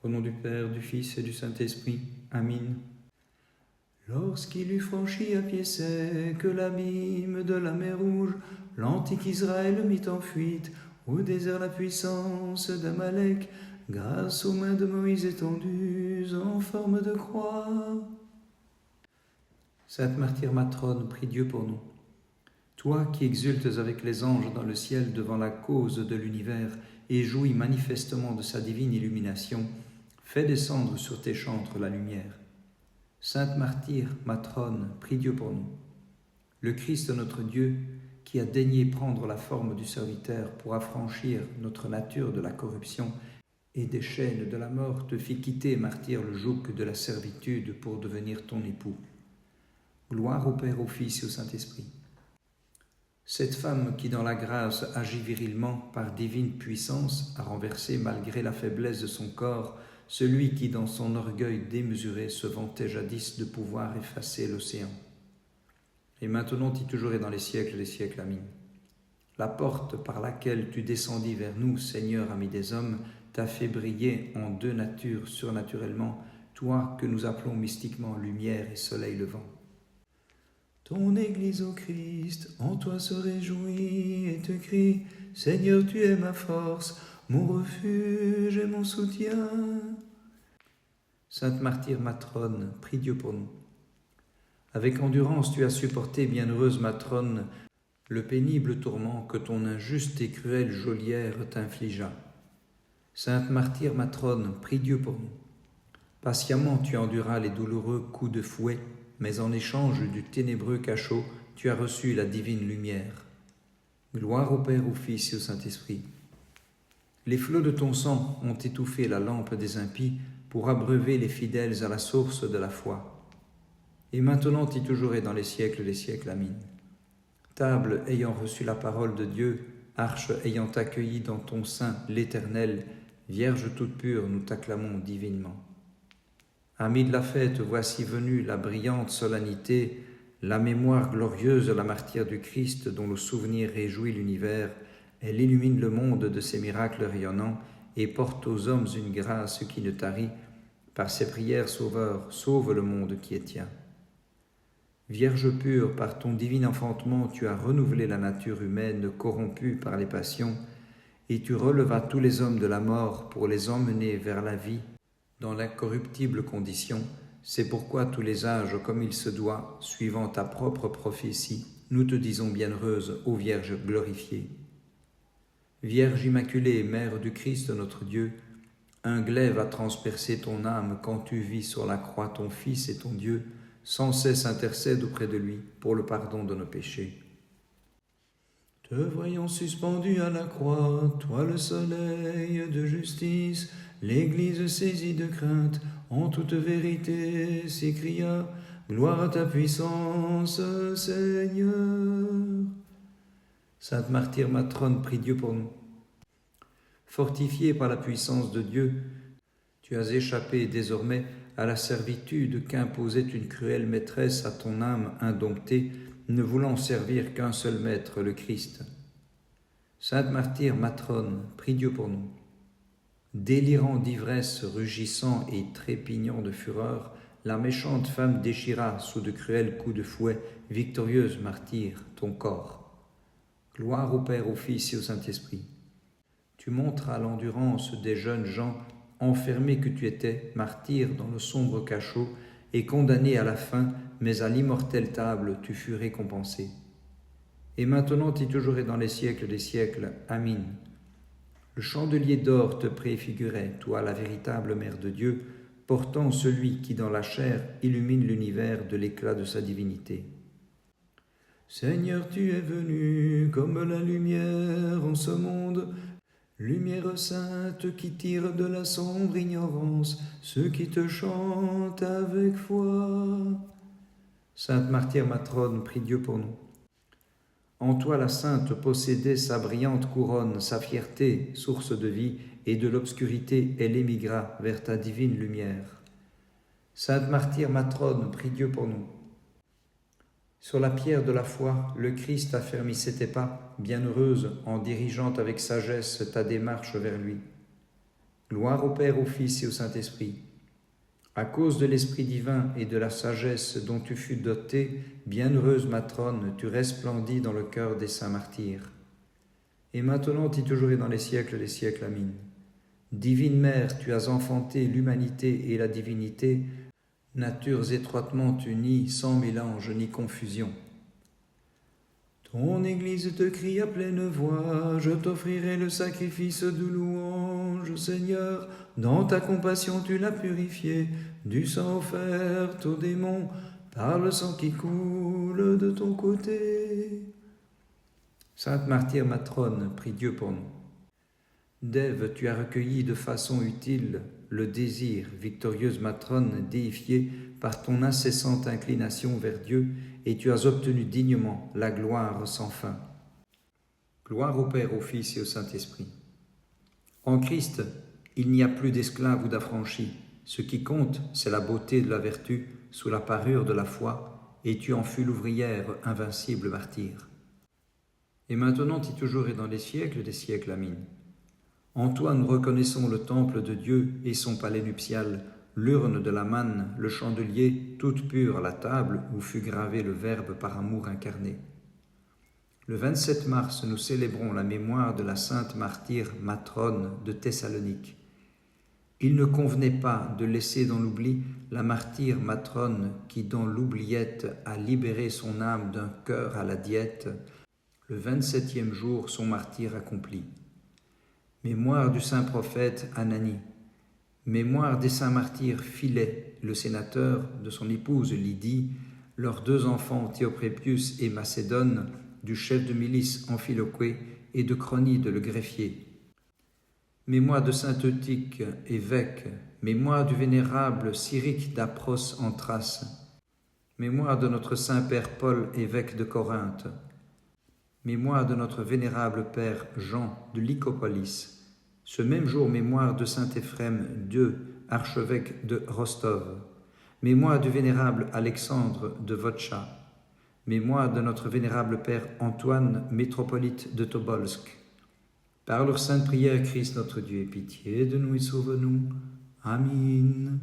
Au nom du Père, du Fils et du Saint-Esprit. Amen. Lorsqu'il eut franchi à pied sec l'abîme de la mer Rouge, l'antique Israël mit en fuite au désert la puissance d'Amalek, grâce aux mains de Moïse étendues en forme de croix. Sainte martyre matrone, prie Dieu pour nous. Toi qui exultes avec les anges dans le ciel devant la cause de l'univers et jouis manifestement de sa divine illumination, fais descendre sur tes chantres la lumière. Sainte martyre matrone, prie Dieu pour nous. Le Christ notre Dieu, qui a daigné prendre la forme du serviteur pour affranchir notre nature de la corruption et des chaînes de la mort, te fit quitter, martyr, le joug de la servitude pour devenir ton époux. Gloire au Père, au Fils et au Saint-Esprit. Cette femme qui dans la grâce agit virilement par divine puissance a renversé malgré la faiblesse de son corps celui qui dans son orgueil démesuré se vantait jadis de pouvoir effacer l'océan. Et maintenant et toujours et dans les siècles des siècles. Amen. La porte par laquelle tu descendis vers nous, Seigneur, ami des hommes, t'a fait briller en deux natures surnaturellement, toi que nous appelons mystiquement lumière et soleil levant. Ton Église, ô Christ, en toi se réjouit et te crie, Seigneur, tu es ma force, mon refuge et mon soutien. Sainte martyre matrone, prie Dieu pour nous. Avec endurance, tu as supporté, bienheureuse matrone, le pénible tourment que ton injuste et cruelle geôlière t'infligea. Sainte martyre matrone, prie Dieu pour nous. Patiemment, tu enduras les douloureux coups de fouet, mais en échange du ténébreux cachot, tu as reçu la divine lumière. Gloire au Père, au Fils et au Saint-Esprit. Les flots de ton sang ont étouffé la lampe des impies pour abreuver les fidèles à la source de la foi. Et maintenant et toujours et dans les siècles des siècles. Amen. Table ayant reçu la parole de Dieu, arche ayant accueilli dans ton sein l'Éternel, Vierge toute pure, nous t'acclamons divinement. Amis de la fête, voici venue la brillante solennité, la mémoire glorieuse de la martyre du Christ dont le souvenir réjouit l'univers. Elle illumine le monde de ses miracles rayonnants et porte aux hommes une grâce qui ne tarit. Par ses prières, Sauveur, sauve le monde qui est tien. Vierge pure, par ton divin enfantement, tu as renouvelé la nature humaine corrompue par les passions, et tu relevas tous les hommes de la mort pour les emmener vers la vie dans l'incorruptible condition. C'est pourquoi tous les âges, comme il se doit, suivant ta propre prophétie, nous te disons bienheureuse, ô Vierge glorifiée. Vierge immaculée, Mère du Christ notre Dieu, un glaive a transpercé ton âme quand tu vis sur la croix ton Fils et ton Dieu, sans cesse intercède auprès de lui pour le pardon de nos péchés. Te voyant suspendu à la croix, toi le soleil de justice, l'Église saisie de crainte, en toute vérité s'écria, gloire à ta puissance, Seigneur. Sainte martyre matrone, prie Dieu pour nous. Fortifiée par la puissance de Dieu, tu as échappé désormais à la servitude qu'imposait une cruelle maîtresse à ton âme indomptée, ne voulant servir qu'un seul maître, le Christ. Sainte martyre matrone, prie Dieu pour nous. Délirant d'ivresse, rugissant et trépignant de fureur, la méchante femme déchira sous de cruels coups de fouet, victorieuse martyre, ton corps. Gloire au Père, au Fils et au Saint-Esprit. Tu montras l'endurance des jeunes gens, enfermés que tu étais, martyr dans le sombre cachot, et condamné à la faim, mais à l'immortelle table tu fus récompensé. Et maintenant et toujours et dans les siècles des siècles. Amen. Le chandelier d'or te préfigurait, toi la véritable Mère de Dieu, portant celui qui dans la chair illumine l'univers de l'éclat de sa divinité. Seigneur, tu es venu comme la lumière en ce monde, lumière sainte qui tire de la sombre ignorance ceux qui te chantent avec foi. Sainte martyre matrone, prie Dieu pour nous. En toi la sainte possédait sa brillante couronne, sa fierté, source de vie, et de l'obscurité elle émigra vers ta divine lumière. Sainte martyre matrone, prie Dieu pour nous. Sur la pierre de la foi, le Christ affermissait tes pas, bienheureuse en dirigeant avec sagesse ta démarche vers lui. Gloire au Père, au Fils et au Saint-Esprit. À cause de l'Esprit divin et de la sagesse dont tu fus dotée, bienheureuse matrone, tu resplendis dans le cœur des saints martyrs. Et maintenant et toujours et dans les siècles des siècles. Amin. Divine Mère, tu as enfanté l'humanité et la divinité, natures étroitement unies, sans mélange ni confusion. Ton Église te crie à pleine voix, je t'offrirai le sacrifice de louange, Seigneur. Dans ta compassion tu l'as purifié, du sang offert aux démons, par le sang qui coule de ton côté. Sainte martyre matrone, prie Dieu pour nous. D'Ève, tu as recueilli de façon utile le désir, victorieuse matrone, déifiée par ton incessante inclination vers Dieu, et tu as obtenu dignement la gloire sans fin. Gloire au Père, au Fils et au Saint-Esprit. En Christ, il n'y a plus d'esclaves ou d'affranchis. Ce qui compte, c'est la beauté de la vertu sous la parure de la foi, et tu en fus l'ouvrière invincible martyre. Et maintenant et toujours et dans les siècles des siècles. Amin. En toi nous reconnaissons le temple de Dieu et son palais nuptial, l'urne de la manne, le chandelier, toute pure la table où fut gravé le Verbe par amour incarné. Le 27 mars, nous célébrons la mémoire de la sainte martyre matrone de Thessalonique. Il ne convenait pas de laisser dans l'oubli la martyre matrone qui, dans l'oubliette, a libéré son âme d'un cœur à la diète, le 27e jour son martyre accompli. Mémoire du saint prophète Anani. Mémoire des saints martyrs Philet, le sénateur, de son épouse Lydie, leurs 2 enfants Théoprépius et Macédone, du chef de milice Amphiloché et de Chronide le greffier. Mémoire de saint Eutyche, évêque. Mémoire du vénérable Cyrique d'Apros en Thrace. Mémoire de notre saint père Paul, évêque de Corinthe. Mémoire de notre vénérable père Jean de Lycopolis. Ce même jour, mémoire de saint Éphrem II, archevêque de Rostov. Mémoire du vénérable Alexandre de Votcha. Mémoire de notre vénérable père Antoine, métropolite de Tobolsk. Par leur sainte prière, Christ notre Dieu, aie pitié de nous et sauve-nous. Amin.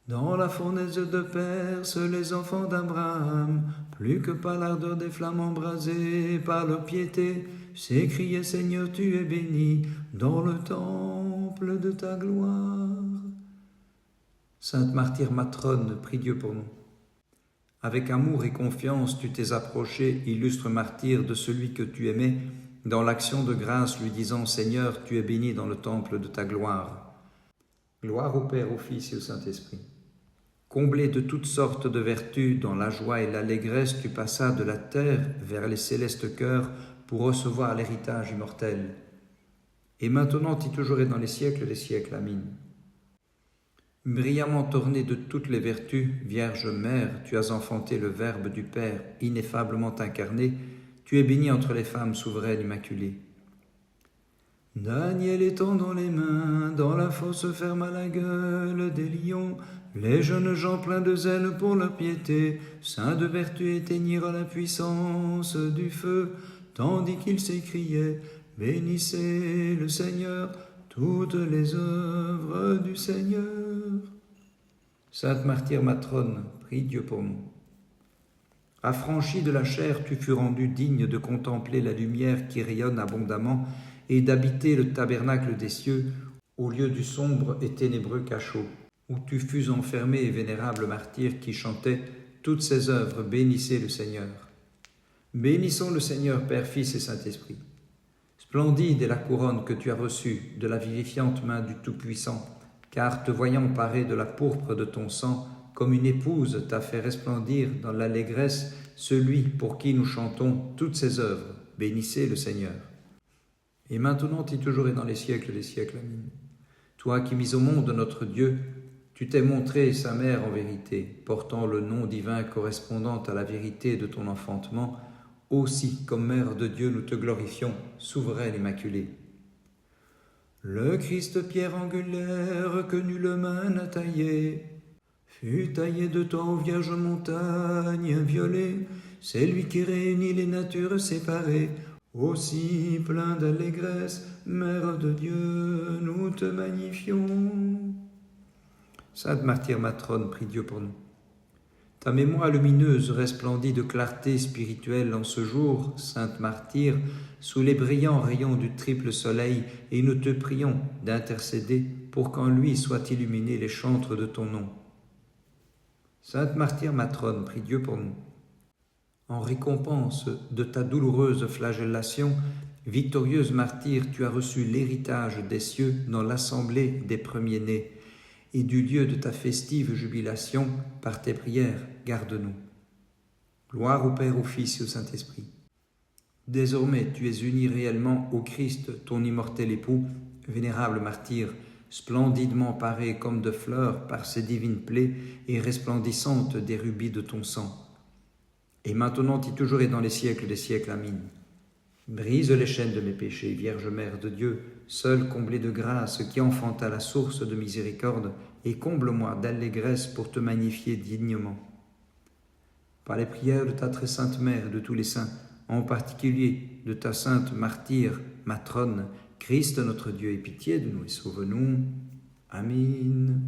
Dans la fournaise de Perse, les enfants d'Abraham, plus que par l'ardeur des flammes embrasées, par leur piété, s'écriaient: Seigneur, tu es béni dans le temple de ta gloire. Sainte martyre matrone, prie Dieu pour nous. Avec amour et confiance, tu t'es approché, illustre martyr, de celui que tu aimais, dans l'action de grâce, lui disant: Seigneur, tu es béni dans le temple de ta gloire. Gloire au Père, au Fils et au Saint-Esprit. Comblé de toutes sortes de vertus, dans la joie et l'allégresse, tu passas de la terre vers les célestes cœurs pour recevoir l'héritage immortel. Et maintenant et toujours et dans les siècles des siècles. Amin. Brillamment ornée de toutes les vertus, Vierge Mère, tu as enfanté le Verbe du Père, ineffablement incarné, tu es bénie entre les femmes souveraines immaculées. Daniel étend dans les mains, dans la fosse ferme à la gueule des lions, les jeunes gens pleins de zèle pour leur piété, saints de vertu éteignirent la puissance du feu, tandis qu'ils s'écriaient: bénissez le Seigneur, toutes les œuvres du Seigneur. Sainte martyre matrone, prie Dieu pour nous. Affranchie de la chair, tu fus rendue digne de contempler la lumière qui rayonne abondamment et d'habiter le tabernacle des cieux, au lieu du sombre et ténébreux cachot, où tu fus enfermé, vénérable martyr qui chantait toutes ses œuvres: bénissez le Seigneur. Bénissons le Seigneur, Père, Fils et Saint-Esprit. Splendide est la couronne que tu as reçue de la vivifiante main du Tout-Puissant, car te voyant paré de la pourpre de ton sang, comme une épouse t'a fait resplendir dans l'allégresse celui pour qui nous chantons toutes ses œuvres. Bénissez le Seigneur. Et maintenant et toujours et dans les siècles des siècles. Amin. Toi qui mis au monde notre Dieu, tu t'es montré sa mère en vérité, portant le nom divin correspondant à la vérité de ton enfantement. Aussi, comme Mère de Dieu, nous te glorifions, souveraine immaculée. Le Christ pierre angulaire que nulle main n'a taillé, fut taillé de toi, ô vierge montagne violée. C'est lui qui réunit les natures séparées, Aussi plein d'allégresse, Mère de Dieu, nous te magnifions. Sainte martyre matrone, prie Dieu pour nous. Ta mémoire lumineuse resplendit de clarté spirituelle en ce jour, Sainte martyre, sous les brillants rayons du triple soleil, et nous te prions d'intercéder pour qu'en lui soient illuminés les chantres de ton nom. Sainte martyre matrone, prie Dieu pour nous. En récompense de ta douloureuse flagellation, victorieuse martyre, tu as reçu l'héritage des cieux dans l'assemblée des premiers-nés, et du lieu de ta festive jubilation, par tes prières, garde-nous. Gloire au Père, au Fils et au Saint-Esprit. Désormais, tu es uni réellement au Christ, ton immortel époux, vénérable martyr, splendidement paré comme de fleurs par ses divines plaies et resplendissante des rubis de ton sang. Et maintenant et toujours et dans les siècles des siècles. Amin. Brise les chaînes de mes péchés, Vierge Mère de Dieu, seule comblée de grâce, qui enfanta la source de miséricorde, et comble-moi d'allégresse pour te magnifier dignement. Par les prières de ta très sainte Mère et de tous les saints, en particulier de ta sainte martyre matrone, Christ notre Dieu, aie pitié de nous et sauve-nous. Amin.